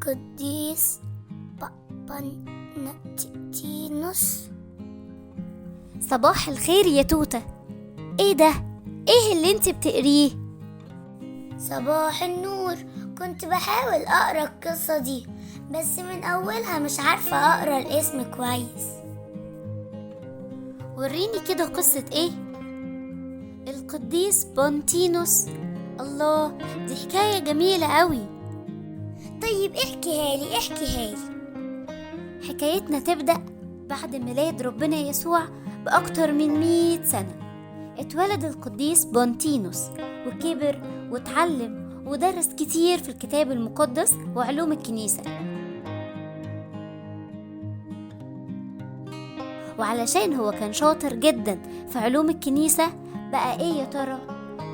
القديس بنتينوس. صباح الخير يا توتة. ايه ده؟ ايه اللي انت بتقريه؟ صباح النور. كنت بحاول اقرا القصة دي بس من اولها مش عارفة اقرا الاسم كويس. وريني كده قصة ايه؟ القديس بونتينوس. الله، دي حكاية جميلة قوي. طيب احكيها لي. حكايتنا تبدأ بعد ميلاد ربنا يسوع بأكتر من 100 سنة. اتولد القديس بونتينوس وكبر واتعلم ودرس كتير في الكتاب المقدس وعلوم الكنيسة. وعلشان هو كان شاطر جدا في علوم الكنيسة، بقى ايه يا ترى؟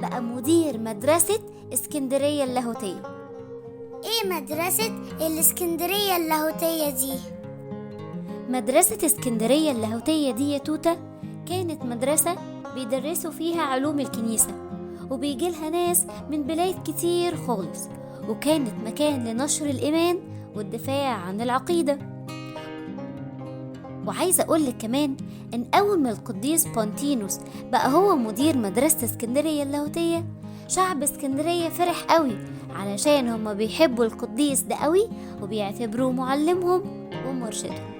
بقى مدير مدرسة اسكندرية اللاهوتية. ايه مدرسة الاسكندرية اللاهوتية دي؟ مدرسة اسكندرية اللاهوتية دي يا توتة كانت مدرسة بيدرسوا فيها علوم الكنيسة، وبيجيلها ناس من بلاد كتير خالص، وكانت مكان لنشر الإيمان والدفاع عن العقيدة. وعايزة أقولك كمان إن أول ما القديس بونتينوس بقى هو مدير مدرسة اسكندرية اللاهوتية، شعب اسكندرية فرح قوي علشان هما بيحبوا القديس ده قوي وبيعتبروه معلمهم ومرشدهم.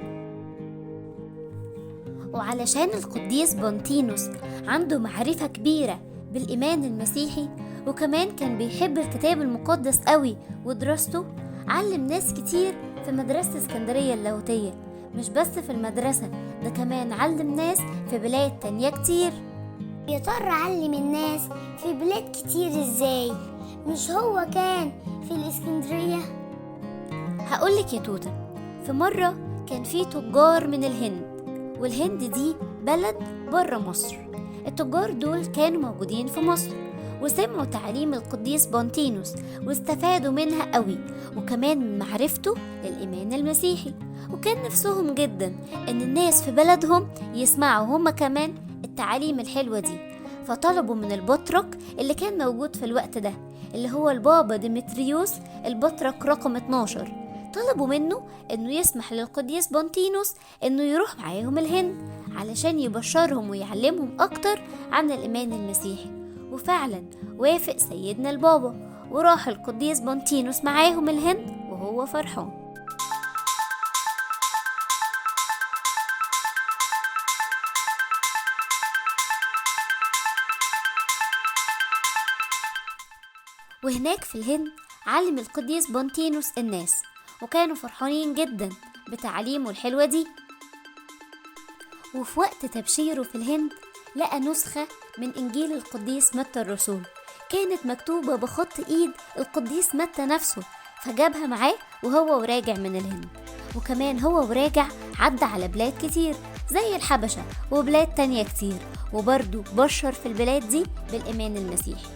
وعلشان القديس بونتينوس عنده معرفة كبيرة بالإيمان المسيحي، وكمان كان بيحب الكتاب المقدس قوي ودراسته، علم ناس كتير في مدرسة اسكندرية اللاهوتية. مش بس في المدرسة، ده كمان علم ناس في بلاد تانية كتير. يا ترى علم الناس في بلاد كتير ازاي؟ مش هو كان في الاسكندرية؟ هقولك يا توتة، في مرة كان في تجار من الهند، والهند دي بلد بره مصر. التجار دول كانوا موجودين في مصر وسمعوا تعاليم القديس بونتينوس واستفادوا منها قوي، وكمان من معرفته للإيمان المسيحي. وكان نفسهم جدا ان الناس في بلدهم يسمعوا هما كمان التعاليم الحلوة دي، فطلبوا من البطرك اللي كان موجود في الوقت ده، اللي هو البابا ديمتريوس البطرك رقم 12، طلبوا منه انه يسمح للقديس بونتينوس انه يروح معاهم الهند علشان يبشرهم ويعلمهم اكتر عن الايمان المسيحي. وفعلا وافق سيدنا البابا، وراح القديس بونتينوس معاهم الهند وهو فرحان. وهناك في الهند علم القديس بونتينوس الناس، وكانوا فرحانين جدا بتعليمه الحلوة دي. وفي وقت تبشيره في الهند لقى نسخة من إنجيل القديس متى الرسول، كانت مكتوبة بخط إيد القديس متى نفسه، فجابها معاه وهو وراجع من الهند. وكمان هو وراجع عدى على بلاد كتير زي الحبشة وبلاد تانية كتير، وبرضه بشر في البلاد دي بالإيمان المسيحي.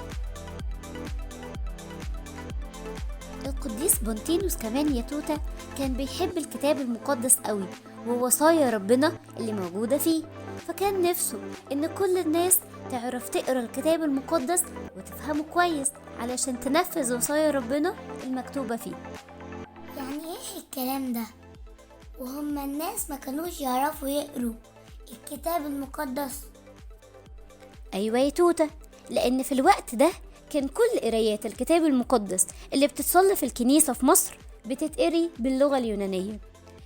القديس بونتينوس كمان يا توتة كان بيحب الكتاب المقدس قوي ووصايا ربنا اللي موجودة فيه، فكان نفسه ان كل الناس تعرف تقرأ الكتاب المقدس وتفهمه كويس علشان تنفذ وصايا ربنا المكتوبة فيه. يعني ايه الكلام ده؟ وهم الناس ما كانوش يعرفوا يقروا الكتاب المقدس؟ ايوه يا توتة، لان في الوقت ده كان كل قرايات الكتاب المقدس اللي بتتصلى في الكنيسة في مصر بتتقري باللغة اليونانية.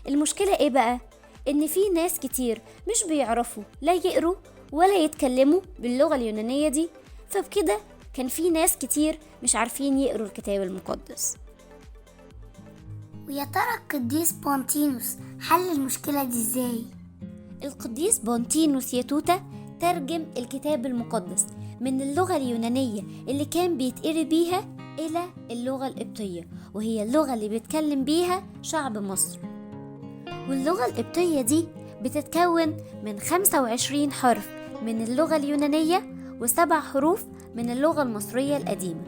المشكلة ايه بقى؟ ان في ناس كتير مش بيعرفوا لا يقروا ولا يتكلموا باللغة اليونانية دي، فبكده كان في ناس كتير مش عارفين يقروا الكتاب المقدس. ويا ترى القديس بونتينوس حل المشكلة دي ازاي؟ القديس بونتينوس يا توتة ترجم الكتاب المقدس من اللغة اليونانية اللي كان بيتقري بيها إلى اللغة القبطية، وهي اللغة اللي بيتكلم بيها شعب مصر. واللغة القبطية دي بتتكون من 25 حرف من اللغة اليونانية و7 حروف من اللغة المصرية القديمة.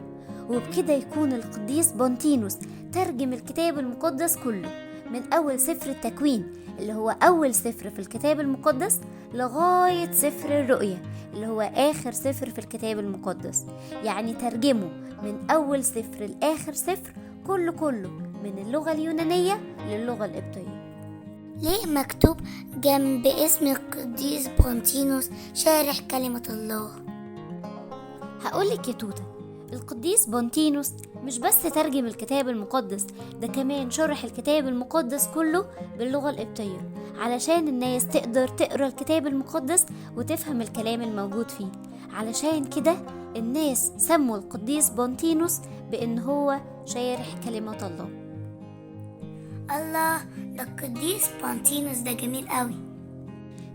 وبكده يكون القديس بونتينوس ترجم الكتاب المقدس كله من أول سفر التكوين اللي هو أول سفر في الكتاب المقدس لغاية سفر الرؤيا اللي هو آخر سفر في الكتاب المقدس. يعني ترجمه من أول سفر لآخر سفر كله من اللغة اليونانية للغة القبطية. ليه مكتوب جنب اسم القديس بونتينوس شارح كلمة الله؟ هقولك يا توتة، القديس بونتينوس مش بس ترجم الكتاب المقدس، ده كمان شرح الكتاب المقدس كله باللغة القبطية علشان الناس تقدر تقرأ الكتاب المقدس وتفهم الكلام الموجود فيه. علشان كده الناس سموا القديس بونتينوس بأن هو شارح كلمة الله. الله، ده القديس بونتينوس ده جميل قوي.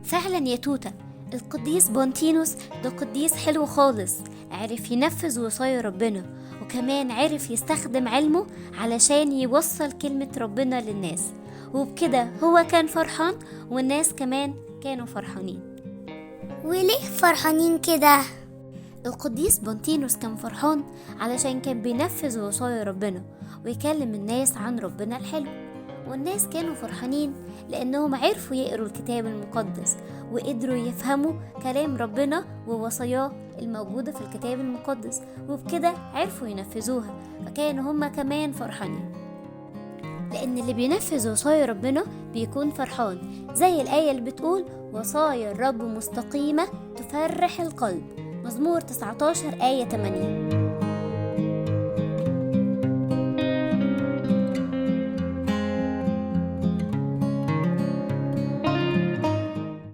فعلا يا توتة، القديس بونتينوس ده قديس حلو خالص، عرف ينفذ وصايا ربنا، وكمان عرف يستخدم علمه علشان يوصل كلمة ربنا للناس، وبكده هو كان فرحان والناس كمان كانوا فرحانين. وليه فرحانين كده؟ القديس بونتينوس كان فرحان علشان كان بينفذ وصايا ربنا ويكلم الناس عن ربنا الحلو، والناس كانوا فرحانين لأنهم عرفوا يقروا الكتاب المقدس وقدروا يفهموا كلام ربنا ووصاياه الموجودة في الكتاب المقدس، وبكده عرفوا ينفذوها، فكانوا هما كمان فرحانين. لأن اللي بينفذ وصايا ربنا بيكون فرحان، زي الآية اللي بتقول وصايا الرب مستقيمة تفرح القلب، مزمور 19 آية 8.